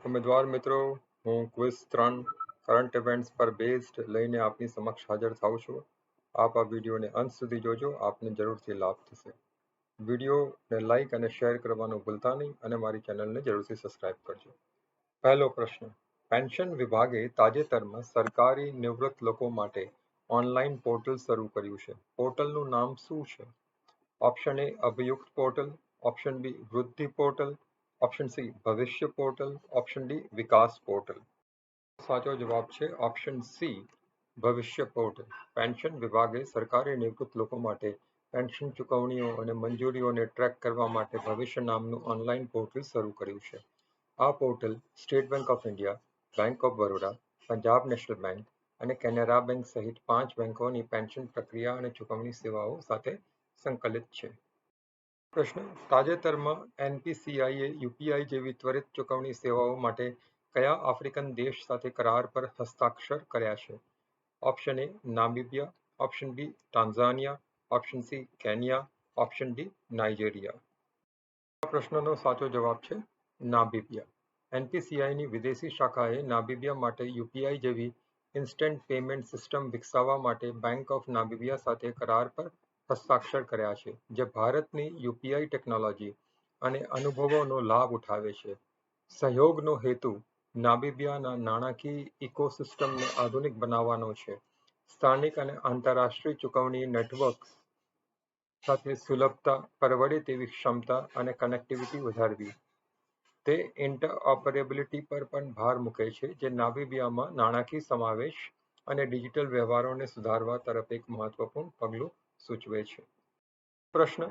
ઉમેદવાર મિત્રો, હું ક્વિઝ 3 કરંટ ઇવેન્ટ્સ પર બેઝડ લઈને આપની સમક્ષ હાજર થાઉં છું. આપ આ વિડીયોને અંત સુધી જોજો, આપને જરૂરથી લાભ થશે. વિડીયોને લાઇક અને શેર કરવાનું ભૂલતા નહીં અને મારી ચેનલને જરૂરથી સબસ્ક્રાઇબ કરજો. પહેલો પ્રશ્ન, પેન્શન વિભાગે તાજેતરમાં સરકારી નિવૃત્ત લોકો માટે ઓનલાઈન પોર્ટલ શરૂ કર્યું છે. પોર્ટલનું નામ શું છે? Option A Abhiyukt portal, option B Vriddhi portal, option C Bhavishya portal, option D Vikas portal. સાચો જવાબ છે option C Bhavishya portal. Pension વિભાગે સરકારી નિવૃત્ત લોકો માટે પેન્શન ચૂકવણીઓ અને મંજૂરીઓને ટ્રેક કરવા માટે ભવિષ્ય નામનું ઓનલાઈન પોર્ટલ શરૂ કર્યું છે. આ portal state bank of India, bank of Baroda, Punjab national bank અને કેનરા બેંક સહિત 5 બેંકોની પેન્શન પ્રક્રિયા અને ચૂકવણી સેવાઓ સાથે સંકલિત છે. પ્રશ્ન, તાજેતરમાં એનપીસીઆઈએ યુપીઆઈ જેવી ત્વરિત ચૂકવણી સેવાઓ માટે કયા આફ્રિકન દેશ સાથે કરાર પર હસ્તાક્ષર કર્યા છે? Option A Namibia, option B Tanzania, option C Kenya, option D Nigeria. આ પ્રશ્નનો સાચો જવાબ છે નામિબિયા. એનપીસીઆઈની વિદેશી શાખાએ નામિબિયા માટે યુપીઆઈ જેવી ઇન્સ્ટન્ટ પેમેન્ટ સિસ્ટમ વિકસાવવા માટે બેંક ઓફ નામિબિયા સાથે કરાર પર હસ્તાક્ષર કર્યા છે, જે ભારતની યુપીઆઈ ટેકનોલોજી અને અનુભવોનો લાભ ઉઠાવે છે. સહયોગનો હેતુ નામિબિયાના નાણાકીય ઇકોસિસ્ટમને આધુનિક બનાવવાનો છે, સ્થાનિક અને આંતરરાષ્ટ્રીય ચૂકવણી નેટવર્ક્સ સાથે સુલભતા, પરવડે તેવી ક્ષમતા અને કનેક્ટિવિટી વધારવી. તે ઇન્ટરઓપરેબિલિટી પર પણ ભાર મૂકે છે, જે નામિબિયામાં નાણાકીય સમાવેશ અને ડિજિટલ વ્યવહારોને સુધારવા તરફ એક મહત્વપૂર્ણ પગલું સૂચવે છે. પ્રશ્ન,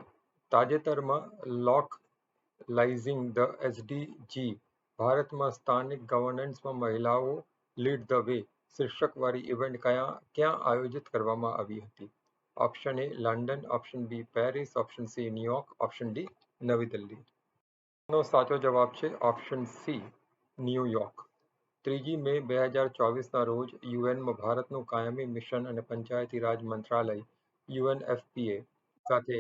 તાજેતરમાં લોકલાઇઝિંગ ધ એસડીજી ભારતમાં સ્થાનિક ગવર્નન્સમાં મહિલાઓ લીડ ધ વે શીર્ષકવાળી ઇવેન્ટ ક્યાં આયોજિત કરવામાં આવી હતી? Option A London, option B Paris, option C New York, option D Navi Delhi. નો સાચો જવાબ છે ઓપ્શન સી ન્યુયોર્ક. 3 મે 2024ના રોજ યુએનમાં ભારતનું કાયમી મિશન અને પંચાયતી રાજ મંત્રાલય યુએનએફપીએ સાથે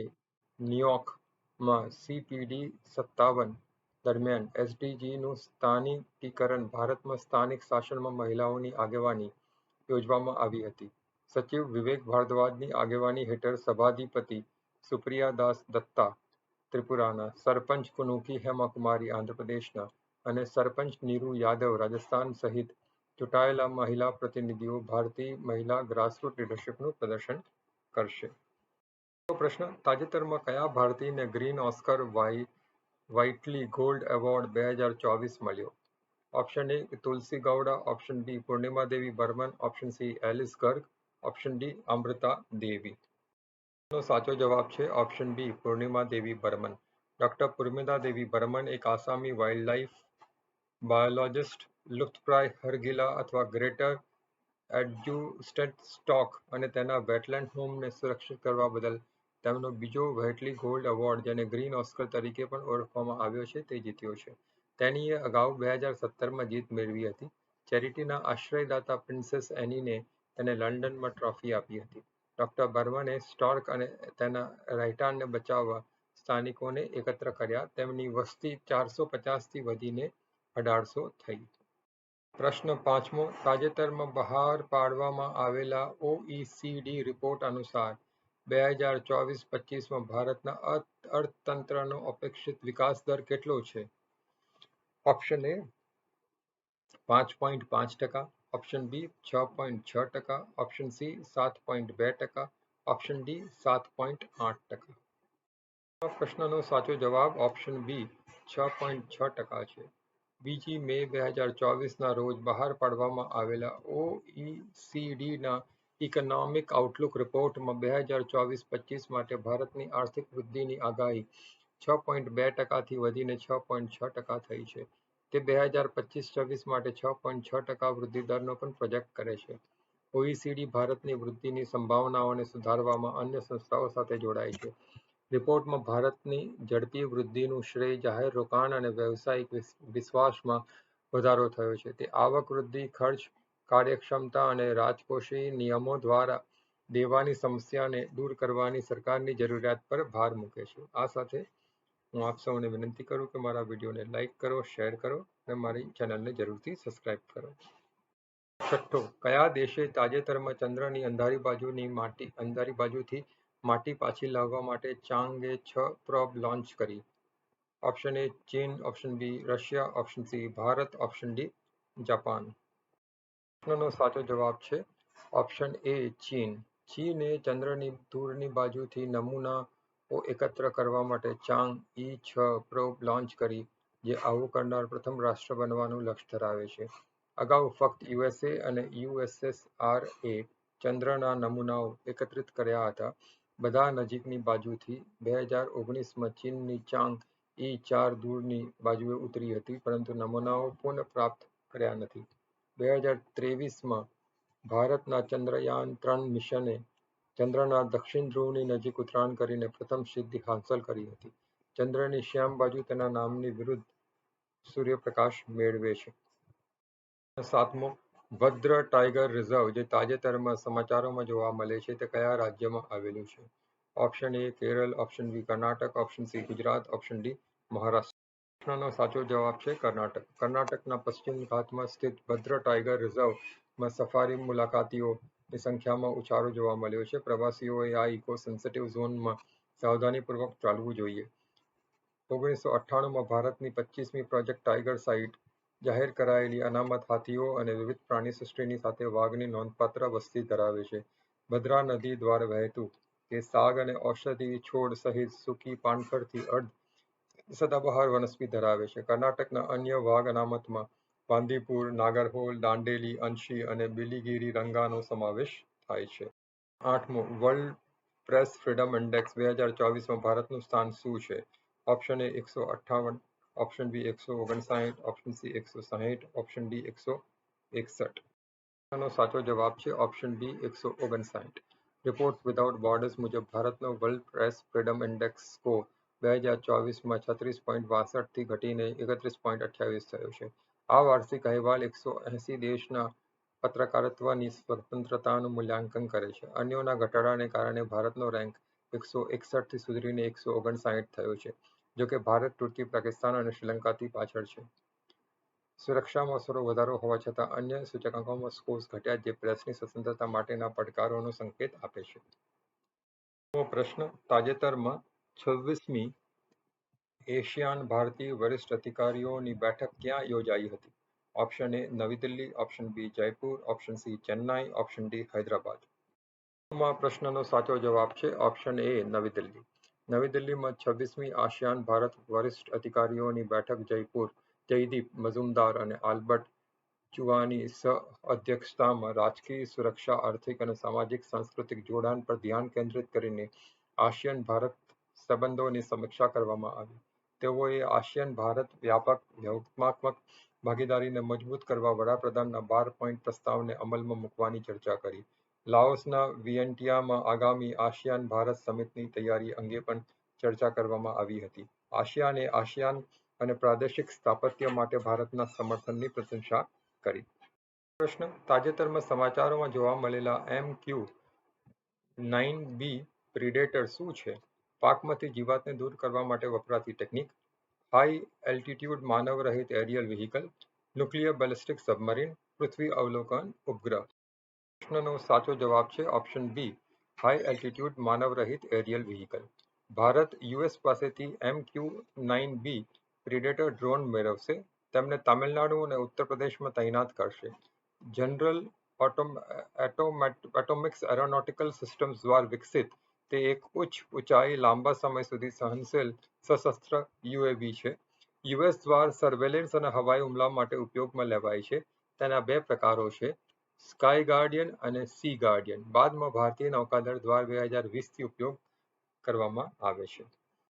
ન્યુયોર્કમાં CPD-57 દરમિયાન એસડીજીનું સ્થાનિકીકરણ ભારતમાં સ્થાનિક શાસનમાં મહિલાઓની આગેવાની યોજવામાં આવી હતી. સચિવ વિવેક ભારદ્વાજની આગેવાની હેઠળ સભાધિપતિ સુપ્રિયા દાસ દત્તા ત્રિપુરાના, સરપંચ કુનુકી હેમાકુમારી આંધ્રપ્રદેશના અને સરપંચ નીરુ યાદવ રાજસ્થાન સહિત ચૂંટાયેલા મહિલા પ્રતિનિધિઓ ભારતીય મહિલા ગ્રાસરૂટ લીડરશિપનું પ્રદર્શન કરશે. પ્રશ્ન, તાજેતરમાં કયા ભારતીયને green Oscar Whitley gold award 2024 મળ્યો? Option A Tulsi Gowda, option B Purnima Devi Barman, option C Alice Garg, option D Amrita Devi. નો સાચો જવાબ છે option B Purnima Devi Barman. Doctor Purnima Devi Barman એક આસામી વાઇલ્ડલાઇફ બાયોલોજિસ્ટ, લુપ્તપ્રાય હરગિલા અથવા ગ્રેટર એડ્જુસ્ટેડ સ્ટોક અને તેના વેટલેન્ડ હોમને સુરક્ષિત કરવા બદલ તેમનો બીજો વ્હાઇટલી ગોલ્ડ એવોર્ડ, જેને ગ્રીન ઓસ્કર તરીકે પણ ઓળખવામાં આવ્યો છે, તે જીત્યો છે. તેણીએ અગાઉ 2017માં જીત મેળવી હતી. ચેરિટીના આશ્રયદાતા પ્રિન્સેસ એનીને તેને લંડનમાં ટ્રોફી આપી હતી. ડોક્ટર બર્મને સ્ટોર્ક અને તેના રહેઠાણને બચાવવા સ્થાનિકોને એકત્ર કર્યા. તેમની વસ્તી 450થી વધીને 1800 થઈ. પ્રશ્ન 5મો, તાજેતરમાં બહાર પાડવામાં આવેલા OECD રિપોર્ટ અનુસાર 2024-25માં ભારતના અર્થતંત્રનો અપેક્ષિત વિકાસ દર કેટલો છે? Option A 5.5%, option B 6.6%, option C 7.2%, option D 7.8%. પ્રશ્નનો સાચો જવાબ ઓપ્શન બી 6.6% છે. 2 મે 2024ના રોજ બહાર પાડવામાં આવેલા OECDના ઇકોનોમિક આઉટલુક રિપોર્ટમાં 2024-25 માટે ભારતની આર્થિક વૃદ્ધિની આગાહી 6.2%થી વધીને 6.6% થઈ છે. તે 2025-26 માટે 6.6% વૃદ્ધિ દરનો પણ પ્રોજેક્ટ કરે છે. OECD ભારતની વૃદ્ધિની સંભાવનાઓને સુધારવામાં અન્ય સંસ્થાઓ સાથે જોડાય છે. રિપોર્ટમાં ભારતની ઝડપી વૃદ્ધિનું શ્રેય જાહેર રોકાણ અને વ્યવસાયિક વિશ્વાસમાં વધારો થયો છે. તે આવક વૃદ્ધિ, ખર્ચ કાર્યક્ષમતા અને રાજકોષીય નિયમો દ્વારા દેવાની સમસ્યાને દૂર કરવાની સરકારની જરૂરિયાત પર ભાર મૂકે છે. આ સાથે હું આપ સૌને વિનંતી કરું કે મારા વિડીયોને લાઇક કરો, શેર કરો અને મારી ચેનલને જરૂરથી સબસ્ક્રાઇબ કરો. છઠ્ઠો, કયા દેશે તાજેતરમાં ચંદ્રની અંધારી બાજુથી માટી પાછી લાવવા માટે ચાંગે 6 પ્રોબ લોન્ચ કરી? ઓપ્શન એ ચીન, option B Russia, option C Bharat, option D Japan. પ્રશ્નનો સાચો જવાબ છે ઓપ્શન એ ચીન. ચીને ચંદ્રની દૂરની બાજુથી નમૂનાઓ એકત્ર કરવા માટે ચાંગ-E6 પ્રોબ લોન્ચ કરી, જે આવું કરનાર પ્રથમ રાષ્ટ્ર બનવાનું લક્ષ્ય ધરાવે છે. અગાઉ ફક્ત યુએસએ અને યુએસએસઆરએ ચંદ્રના નમૂનાઓ એકત્રિત કર્યા હતા. બધા નજીકની બાજુથી. 2019માં ચીનની ચાંગ-E4 દૂરની બાજુએ ઉતરી હતી, પરંતુ નમૂનાઓ પુનઃપ્રાપ્ત કર્યા નથી. 2023માં ભારતના ચંદ્રયાન-3 મિશને ચંદ્રના દક્ષિણ ધ્રુવની નજીક ઉતરાણ કરીને પ્રથમ સિદ્ધિ હાંસલ કરી હતી. ચંદ્રની શ્યામ બાજુ તેના નામની વિરુદ્ધ સૂર્યપ્રકાશ મેળવે છે. સાતમો, ભદ્ર ટાઇગર રિઝર્વ જે તાજેતરમાં સમાચારોમાં જોવા મળે છે તે કયા રાજ્યમાં આવેલું છે? Option A Kerala, option B Karnataka, option C Gujarat, option D Maharashtra. પ્રશ્નનો સાચો જવાબ છે કર્ણાટક. કર્ણાટકના પશ્ચિમ ઘાટમાં સ્થિત ભદ્ર ટાઇગર રિઝર્વમાં સફારી મુલાકાતીઓની સંખ્યામાં ઉછાળો જોવા મળ્યો છે. પ્રવાસીઓએ આ ઇકો સેન્સિટિવ ઝોનમાં સાવધાનીપૂર્વક ચાલવું જોઈએ. 1998માં ભારતની 25મી પ્રોજેક્ટ ટાઇગર સાઇટ જાહેર કરાયેલી અનામત હાથીઓ અને વિવિધ પ્રાણીસૃષ્ટિની સાથે વાઘની નોંધપાત્ર વસ્તી ધરાવે છે. ભદ્રા નદી દ્વારા વહેતું તે શાક અને ઔષધીય છોડ સહિત સૂકી પાનખરથી અર્ધ સદાબહાર વનસ્પતિ ધરાવે છે. કર્ણાટકના અન્ય વાઘ અનામતમાં બાંદીપુર, નાગરહોલ, દાંડેલી, અંશી અને બિલિગિરી રંગાનો સમાવેશ થાય છે. આઠમો, વર્લ્ડ પ્રેસ ફ્રીડમ ઇન્ડેક્સ 2024માં ભારતનું સ્થાન શું છે? Option A 158, option B 159, option C 160, option D 161. નો સાચો જવાબ છે option B 159. Reports without borders મુજબ ભારતનો world press freedom index score 2024માં 36.62 થી ઘટીને 31.28 થયો છે. આ વાર્ષિક અહેવાલ 180 દેશના પત્રકારત્વની સ્વતંત્રતાનું મૂલ્યાંકન કરે છે. અન્યોના ઘટાડાને કારણે ભારતનો રેન્ક 161થી સુધરીને 159 થયો છે. જોકે ભારત તુર્કી, પાકિસ્તાન અને શ્રીલંકાથી પાછળ છે. સુરક્ષામાં થોડો વધારો હોવા છતાં અન્ય સૂચકાંકોમાં સ્કોર્સ ઘટ્યા, જે પ્રેસની સ્વતંત્રતા માટેના પડકારોનો સંકેત આપે છે. પ્રશ્ન, તાજેતરમાં 26મી એશિયાન ભારતીય વરિષ્ઠ અધિકારીઓની બેઠક ક્યાં યોજાઈ હતી? Option A Navi Delhi, option B Jaipur, option C Chennai, option D Hyderabad. પ્રશ્નનો સાચો જવાબ છે ઓપ્શન એ નવી દિલ્હી. નવી દિલ્હીમાં 26મી આસિયાન ભારત વરિષ્ઠ અધિકારીઓની બેઠક જયદીપ મઝુમદાર અને આલ્બર્ટ ચુઆની સહ-અધ્યક્ષતામાં રાજકીય, સુરક્ષા, આર્થિક અને સામાજિક-સાંસ્કૃતિક જોડાણ પર ધ્યાન કેન્દ્રિત કરીને આસિયાન ભારત સંબંધોની સમીક્ષા કરવામાં આવી. તેઓએ આસિયાન ભારત વ્યાપક વ્યૂહાત્મક ભાગીદારીને મજબૂત કરવા વડાપ્રધાનના 12 પોઈન્ટ પ્રસ્તાવને અમલમાં મૂકવાની ચર્ચા કરી. લાઓસના વિયન્ટિયાનમાં આગામી આસિયાન ભારત સમિટની તૈયારી અંગે પણ ચર્ચા કરવામાં આવી હતી. આસિયાન અને પ્રાદેશિક સ્થાપત્ય માટે ભારતના સમર્થનની પ્રશંસા કરી. પ્રશ્ન, તાજેતરમાં સમાચારોમાં જોવા મળેલા MQ-9B પ્રિડેટર શું છે? પાકમાંથી જીવાતને દૂર કરવા માટે વપરાતી ટેકનિક, હાઈ એલ્ટિટ્યૂડ માનવરહિત aerial vehicle, nuclear ballistic submarine, પૃથ્વી અવલોકન ઉપગ્રહ. પ્રશ્નનો સાચો જવાબ છે ઓપ્શન બી હાઈ એલ્ટિટ્યૂડ માનવરહિત એરિયલ વ્હીકલ. ભારત યુએસ પાસેથી MQ-9B પ્રિડેટર ડ્રોન મેળવશે. તેમને તામિલનાડુ અને ઉત્તર પ્રદેશમાં તૈનાત કરશે. જનરલ એટોમિક્સ એરોનોટિકલ સિસ્ટમ્સ દ્વારા વિકસિત તે એક ઉચ્ચ ઊંચાઈ, લાંબા સમય સુધી સહનશીલ સશસ્ત્ર યુએવી છે. યુએસ દ્વારા સર્વેલન્સ અને હવાઈ હુમલા માટે ઉપયોગમાં લેવાય છે. તેના બે પ્રકારો છે, સ્કાય ગાર્ડિયન અને સી ગાર્ડિયન. બાદમાં ભારતીય નૌકાદળ દ્વારા 2020થી ઉપયોગ કરવામાં આવે છે.